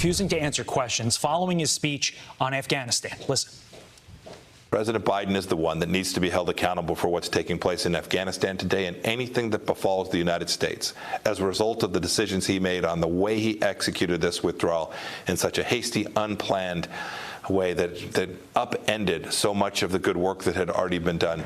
refusing to answer questions following his speech on Afghanistan. Listen. President Biden is the one that needs to be held accountable for what's taking place in Afghanistan today and anything that befalls the United States as a result of the decisions he made on the way he executed this withdrawal in such a hasty, unplanned way that upended so much of the good work that had already been done.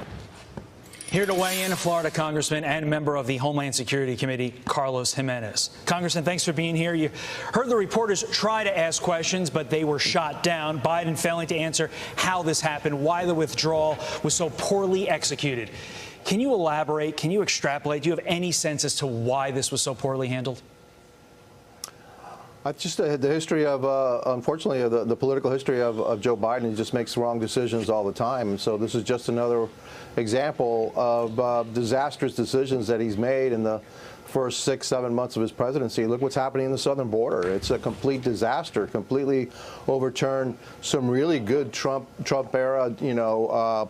Here to weigh in, a Florida congressman and member of the Homeland Security Committee, Carlos Jimenez. Congressman, thanks for being here. You heard the reporters try to ask questions, but they were shot down. Biden failing to answer how this happened, why the withdrawal was so poorly executed. Can you elaborate? Can you extrapolate? Do you have any sense as to why this was so poorly handled? Just the history of, unfortunately, the political history of Joe Biden. He just makes wrong decisions all the time. And so this is just another example of disastrous decisions that he's made in the first 6-7 months of his presidency. Look what's happening in the southern border. It's a complete disaster, completely overturned some really good Trump era,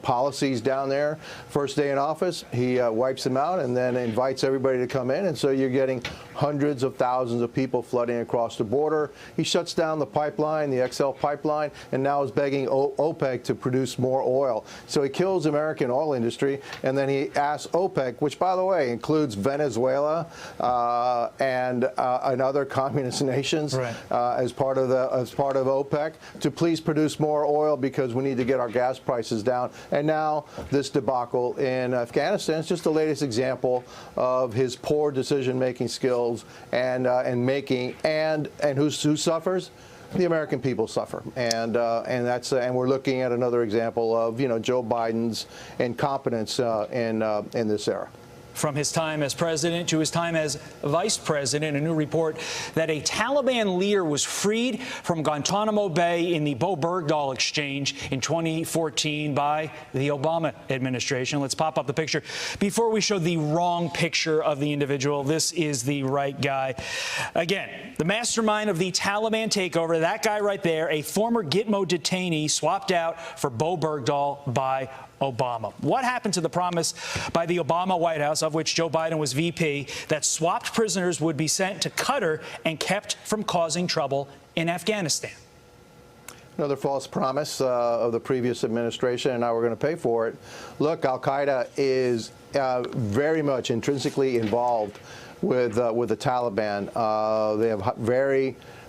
policies down there. First day in office, he wipes them out and then invites everybody to come in. And so you're getting hundreds of thousands of people flooding across the border. He shuts down the pipeline, the XL pipeline, and now is begging OPEC to produce more oil. So he kills the American oil industry, and then he asks OPEC, which, by the way, includes Venezuela and other communist nations, right, as part of OPEC, to please produce more oil because we need to get our gas prices down. And now this debacle in Afghanistan is just the latest example of his poor decision-making skills and who suffers? The American people suffer, and we're looking at another example of Joe Biden's incompetence in this era. From his time as president to his time as vice president, a new report that a Taliban leader was freed from Guantanamo Bay in the Bo Bergdahl exchange in 2014 by the Obama administration. Let's pop up the picture. Before we show the wrong picture of the individual, this is the right guy. Again, the mastermind of the Taliban takeover, that guy right there, a former Gitmo detainee swapped out for Bo Bergdahl by Obama. What happened to the promise by the Obama White House, of which Joe Biden was VP, that swapped prisoners would be sent to Qatar and kept from causing trouble in Afghanistan? Another false promise of the previous administration, and now we're going to pay for it. Look, al-Qaeda is very much intrinsically involved with the Taliban.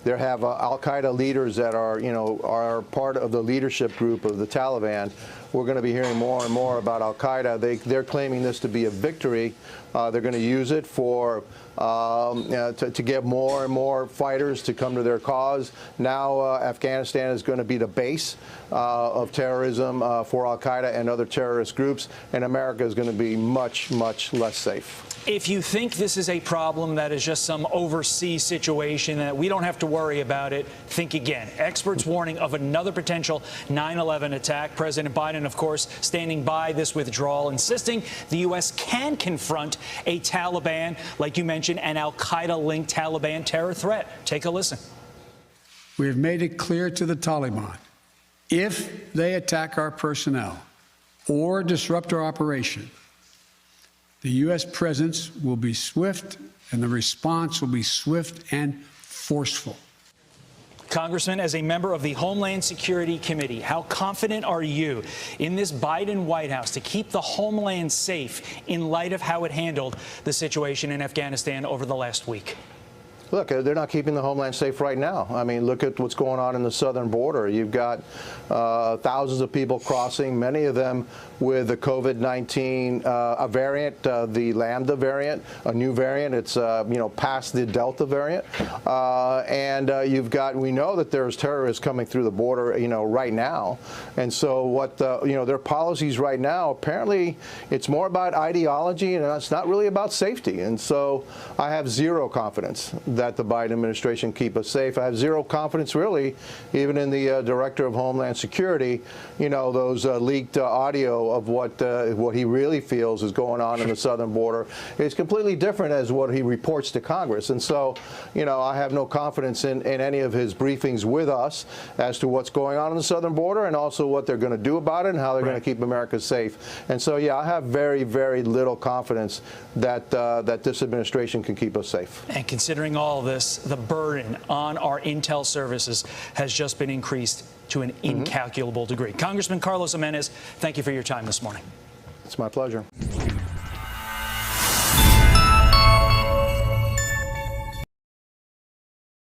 They have al-Qaeda leaders that are part of the leadership group of the Taliban. We're going to be hearing more and more about al-Qaeda. They're claiming this to be a victory. They're going to use it for to get more and more fighters to come to their cause. Now Afghanistan is going to be the base of terrorism for al-Qaeda and other terrorist groups, and America is going to be much, much less safe. If you think this is a problem that is just some overseas situation, that we don't have to worry about it, think again. Experts warning of another potential 9/11 attack. President Biden, of course, standing by this withdrawal, insisting the U.S. can confront a Taliban, like you mentioned, an al-Qaeda-linked Taliban terror threat. Take a listen. We have made it clear to the Taliban, if they attack our personnel or disrupt our operation, the U.S. presence will be swift, and the response will be swift and forceful. Congressman, as a member of the Homeland Security Committee, how confident are you in this Biden White House to keep the homeland safe in light of how it handled the situation in Afghanistan over the last week? Look, they're not keeping the homeland safe right now. I mean, look at what's going on in the southern border. You've got thousands of people crossing, many of them with the COVID-19 a variant, the Lambda variant, a new variant. It's past the Delta variant, and we know that there's terrorists coming through the border, right now. And so what their policies right now, apparently, it's more about ideology and it's not really about safety. And so I have zero confidence that the Biden administration keep us safe. I have zero confidence, really, even in the director of Homeland Security. Those leaked audio of what he really feels is going on in the southern border is completely different as what he reports to Congress. And so, I have no confidence in any of his briefings with us as to what's going on the southern border and also what they're going to do about it and how they're going to keep America safe. And so, yeah, I have very, very little confidence that that this administration can keep us safe. And considering all all this, the burden on our intel services has just been increased to an incalculable degree. Congressman Carlos Jimenez, thank you for your time this morning. It's my pleasure.